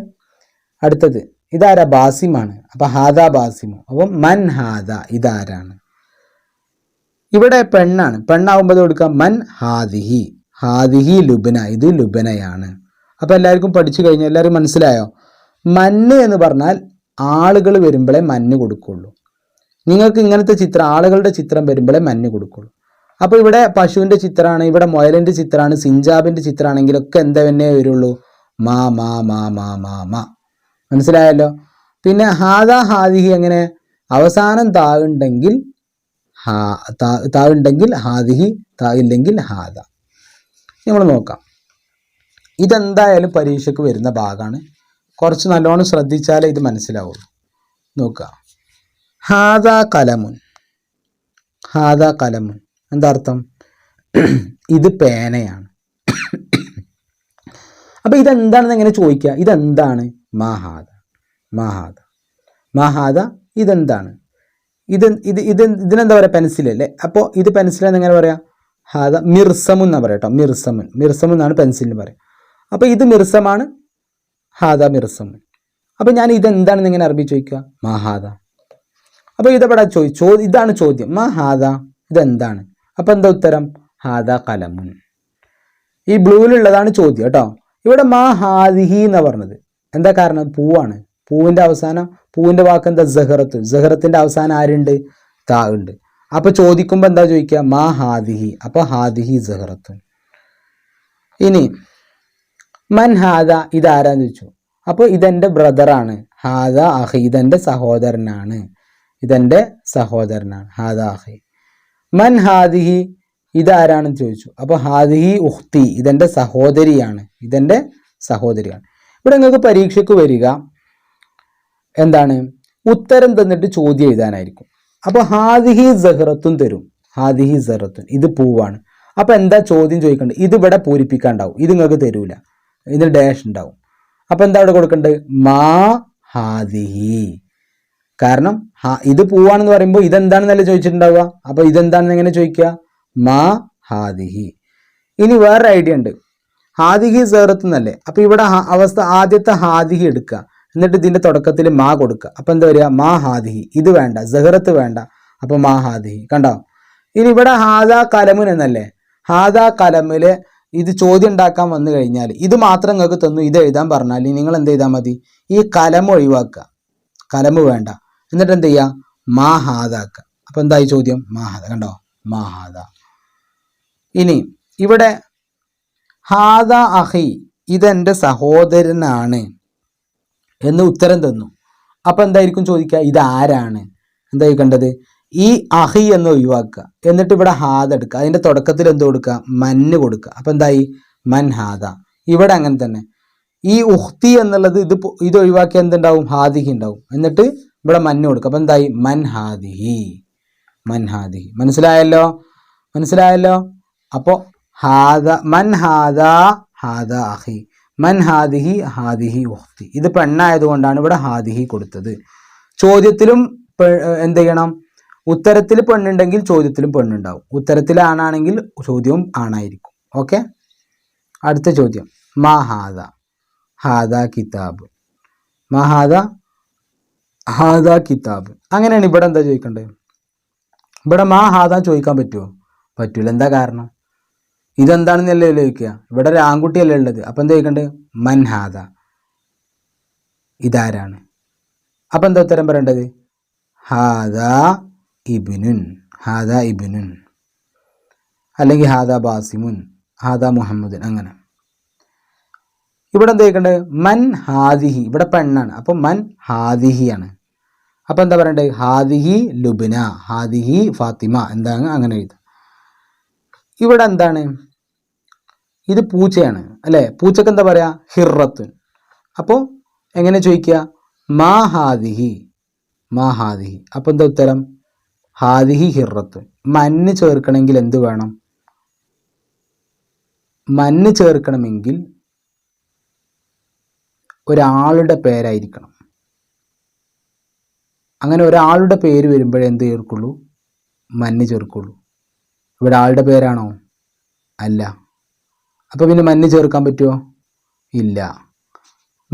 അടുത്തത് ഇതാരാ? ബാസിമാണ്. അപ്പം ഹാദ ബാസിമു. അപ്പം മൻ ഹാദ, ഇതാരാണ്. ഇവിടെ പെണ്ണാണ്. പെണ്ണാവുമ്പോൾ കൊടുക്കാം മൻ ഹാദിഹി. ഹാദിഹി ലുബന, ഇത് ലുബനയാണ്. അപ്പം എല്ലാവർക്കും പഠിച്ചു കഴിഞ്ഞാൽ എല്ലാവരും മനസ്സിലായോ? മന്ന് എന്ന് പറഞ്ഞാൽ ആളുകൾ വരുമ്പോഴേ മഞ്ഞ് കൊടുക്കുള്ളൂ. നിങ്ങൾക്ക് ഇങ്ങനത്തെ ചിത്രം, ആളുകളുടെ ചിത്രം വരുമ്പോഴേ മഞ്ഞ് കൊടുക്കുള്ളൂ. അപ്പോൾ ഇവിടെ പശുവിൻ്റെ ചിത്രമാണ്, ഇവിടെ മുയലിൻ്റെ ചിത്രമാണ്, സിഞ്ചാബിൻ്റെ ചിത്രമാണെങ്കിലൊക്കെ എന്താ തന്നെ വരുള്ളൂ? മാ മാ മാ മാ മാ മാ. മനസ്സിലായല്ലോ? പിന്നെ ഹാദ ഹാദിഹി എങ്ങനെ? അവസാനം താവുണ്ടെങ്കിൽ താവുണ്ടെങ്കിൽ ഹാദിഹി, താവില്ലെങ്കിൽ ഹാദ. നമ്മൾ നോക്കാം. ഇതെന്തായാലും പരീക്ഷയ്ക്ക് വരുന്ന ഭാഗമാണ്. കുറച്ച് നല്ലോണം ശ്രദ്ധിച്ചാലേ ഇത് മനസ്സിലാവുള്ളൂ. നോക്കുക. ഹാദ കലമുൻ. ഹാദ കലമുൻ എന്താ അർത്ഥം? ഇത് പേനയാണ്. അപ്പം ഇതെന്താണെന്ന് എങ്ങനെ ചോദിക്കുക? ഇതെന്താണ്? മഹാദ, മഹാദ, മഹാദ ഇതെന്താണ്? ഇതിനെന്താ പറയുക? പെൻസിലല്ലേ? അപ്പോൾ ഇത് പെൻസിലെന്ന് എങ്ങനെ പറയാം? ഹാദ മിർസമുൻ എന്നാ പറയാം കേട്ടോ. മിർസമുൻ എന്നാണ് പെൻസിലിന് പറയാം. അപ്പോൾ ഇത് മിർസമാണ്, ഹാദ മിർസമുൻ. അപ്പോൾ ഞാൻ ഇതെന്താണെന്ന് എങ്ങനെ അറബി ചോദിക്കുക? മഹാദ. അപ്പോൾ ഇതെവിടെ ഇതാണ് ചോദ്യം. മഹാദ, ഇതെന്താണ്? അപ്പം എന്താ ഉത്തരം? ഹാദ കലമുൻ. ഈ ബ്ലൂവിലുള്ളതാണ് ചോദ്യം കേട്ടോ. ഇവിടെ മാ ഹാദിഹി എന്നാ പറഞ്ഞത്. എന്താ കാരണം? പൂവാണ്. പൂവിൻ്റെ അവസാനം, പൂവിൻ്റെ വാക്ക് എന്താ? സഹറത്ത്. സഹറത്തിൻ്റെ അവസാനം ആരുണ്ട്? താ ഉണ്ട്. അപ്പോൾ ചോദിക്കുമ്പോൾ എന്താ ചോദിക്കുക? മാ ഹാദിഹി. അപ്പോൾ ഹാദിഹി സഹറത്തുൻ. ഇനി മൻ ഹാദ, ഇതാരാന്ന് ചോദിച്ചു. അപ്പോൾ ഇതെൻ്റെ ബ്രദറാണ്. ഹാദ അഹി, ഇതെൻ്റെ സഹോദരനാണ്. ഇതെൻ്റെ സഹോദരനാണ്. ഹാദ അഹി. മൻ ഹാദിഹി, ഇതാരാണെന്ന് ചോദിച്ചു. അപ്പോൾ ഹാദിഹി ഉഖ്തി, ഇതെൻ്റെ സഹോദരിയാണ്. ഇതെൻ്റെ സഹോദരിയാണ്. ഇവിടെ നിങ്ങൾക്ക് പരീക്ഷയ്ക്ക് വരിക എന്താണ്? ഉത്തരം തന്നിട്ട് ചോദ്യം എഴുതാനായിരിക്കും. അപ്പോൾ ഹാദിഹി സഹറത്തുൻ തരും. ഹാദിഹി സഹറത്തുൻ, ഇത് പൂവാണ്. അപ്പോൾ എന്താ ചോദ്യം ചോദിക്കേണ്ടത്? ഇത് ഇവിടെ പൂരിപ്പിക്കാണ്ടാവും. ഇത് നിങ്ങൾക്ക് തരൂല. ഇതിന് ഡാഷ് ഉണ്ടാവും. അപ്പോൾ എന്താ ഇവിടെ കൊടുക്കേണ്ടത്? മാ ഹാദിഹി. കാരണം ഇത് പൂവാണെന്ന് പറയുമ്പോൾ ഇതെന്താണെന്നല്ലേ ചോദിച്ചിട്ടുണ്ടാവുക. അപ്പോൾ ഇതെന്താണെന്ന് എങ്ങനെ ചോദിക്കുക? മാ ഹാദിഹി. ഇനി വേറെ ഐഡിയ ഉണ്ട്. ഹാദിഹി സഹറത്ത് എന്നല്ലേ? അപ്പോൾ ഇവിടെ അവസ്ഥ ആദ്യത്തെ ഹാദിഹി എടുക്കുക, എന്നിട്ട് ഇതിൻ്റെ തുടക്കത്തിൽ മാ കൊടുക്കുക. അപ്പോൾ എന്താ വരിക? മാ ഹാദിഹി. ഇത് വേണ്ട, സഹറത്ത് വേണ്ട. അപ്പോൾ മാ ഹാദിഹി. കണ്ടോ? ഇനി ഇവിടെ ഹാദ കലമുൻ എന്നല്ലേ? ഹാദ കലമില് ഇത് ചോദ്യം ഉണ്ടാക്കാൻ വന്നു കഴിഞ്ഞാൽ ഇത് മാത്രം നിങ്ങൾക്ക് തന്നു, ഇത് എഴുതാൻ പറഞ്ഞാൽ നിങ്ങൾ എന്ത് ചെയ്താൽ മതി? ഈ കലം ഒഴിവാക്കുക, കലം വേണ്ട. എന്നിട്ട് എന്ത് ചെയ്യുക? മാ ഹാദ ആക്കുക. അപ്പോൾ എന്തായി ചോദ്യം? മാ ഹാദ. കണ്ടോ? മാ ഹാദ. ഇനി ഇവിടെ ഹാദ അഹി, ഇതെൻ്റെ സഹോദരനാണ് എന്ന് ഉത്തരം തന്നു. അപ്പം എന്തായിരിക്കും ചോദിക്കുക? ഇതാരാണ്? എന്തായി കണ്ടത്? ഈ അഹി എന്ന് ഒഴിവാക്കുക, എന്നിട്ട് ഇവിടെ ഹാദ എടുക്കുക, അതിൻ്റെ തുടക്കത്തിൽ എന്ത് കൊടുക്കുക? മന്ന് കൊടുക്കുക. അപ്പം എന്തായി? മൻ ഹാദ. ഇവിടെ അങ്ങനെ തന്നെ ഈ ഉഖ്തി എന്നുള്ളത് ഇത് ഒഴിവാക്കി എന്തുണ്ടാവും? ഹാദിഹി ഉണ്ടാവും. എന്നിട്ട് ഇവിടെ മന്ന് കൊടുക്കുക. അപ്പം എന്തായി? മൻ ഹാദിഹി, മൻ ഹാദിഹി. മനസ്സിലായല്ലോ. അപ്പോൾ ഹാദ മൻ ഹാദ, ഹാദ അഹി, മൻ ഹാദിഹി, ഹാദിഹി ഉഖ്തി. ഇത് പെണ്ണായതുകൊണ്ടാണ് ഇവിടെ ഹാദിഹി കൊടുത്തത്. ചോദ്യത്തിലും എന്ത് ചെയ്യണം? ഉത്തരത്തിൽ പെണ്ണുണ്ടെങ്കിൽ ചോദ്യത്തിലും പെണ്ണുണ്ടാവും. ഉത്തരത്തിൽ ആണാണെങ്കിൽ ചോദ്യവും ആണായിരിക്കും. ഓക്കെ. അടുത്ത ചോദ്യം, മാ ഹാദ, ഹാദ കിതാബ്, മാ ഹാദ, ഹാദ കിതാബ്. അങ്ങനെയാണ് ഇവിടെ എന്താ ചോദിക്കേണ്ടത്? ഇവിടെ മാ ഹാദ ചോദിക്കാൻ പറ്റുമോ? പറ്റൂല. എന്താ കാരണം? ഇതെന്താണെന്നല്ലേ ചോദിക്കുക. ഇവിടെ ഒരു ആൺകുട്ടിയല്ലേ ഉള്ളത്. അപ്പം എന്താ ചോദിക്കേണ്ടത്? മൻ ഹാദ, ഇതാരാണ്? അപ്പം എന്താ ഉത്തരം പറയേണ്ടത്? ഹാദ ഇബ്നുൻ, ഹാദ ഇബ്നുൻ, അല്ലെങ്കിൽ ഹാദ ബാസിമുൻ, ഹാദ മുഹമ്മദുൻ. അങ്ങനെ ഇവിടെ എന്താ ചോദിക്കേണ്ടത്? മൻ ഹാദിഹി, ഇവിടെ പെണ്ണാണ്. അപ്പം മൻ ഹാദിഹിയാണ്. അപ്പം എന്താ പറയേണ്ടത്? ഹാദിഹി ലുബ്ന, ഹാദിഹി ഫാത്തിമ, എന്താണ് അങ്ങനെ എഴുതുക. ഇവിടെ എന്താണ്? ഇത് പൂച്ചയാണ് അല്ലേ? പൂച്ചക്ക് എന്താ പറയുക? ഹിറത്തുൻ. അപ്പോൾ എങ്ങനെ ചോദിക്കുക? മാ ഹാദിഹി, മാ ഹാദിഹി. അപ്പോൾ എന്താ ഉത്തരം? ഹാദിഹി ഹിറത്തുൻ. മന്ന് ചേർക്കണമെങ്കിൽ എന്ത് വേണം? മന്ന് ചേർക്കണമെങ്കിൽ ഒരാളുടെ പേരായിരിക്കണം. അങ്ങനെ ഒരാളുടെ പേര് വരുമ്പോഴേ എന്ത് ചേർക്കുള്ളൂ? മന്ന് ചേർക്കുള്ളൂ. ഇവിടെ ആളുടെ പേരാണോ? അല്ല. അപ്പോൾ പിന്നെ മന്ന് ചേർക്കാൻ പറ്റുമോ? ഇല്ല.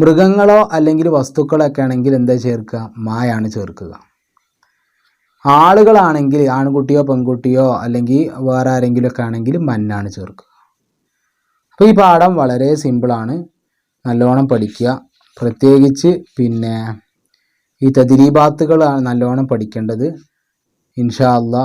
മൃഗങ്ങളോ അല്ലെങ്കിൽ വസ്തുക്കളൊക്കെ ആണെങ്കിൽ എന്താ ചേർക്കുക? മായാണ് ചേർക്കുക. ആളുകളാണെങ്കിൽ ആൺകുട്ടിയോ പെൺകുട്ടിയോ അല്ലെങ്കിൽ വേറെ ആരെങ്കിലുമൊക്കെ ആണെങ്കിൽ മന്നാണ് ചേർക്കുക. അപ്പോൾ ഈ പാഠം വളരെ സിമ്പിളാണ്. നല്ലോണം പഠിക്കുക. പ്രത്യേകിച്ച് പിന്നെ ഈ തദ്രീബാത്തുകളാണ് നല്ലോണം പഠിക്കേണ്ടത്. ഇൻഷാ അല്ലാഹ്.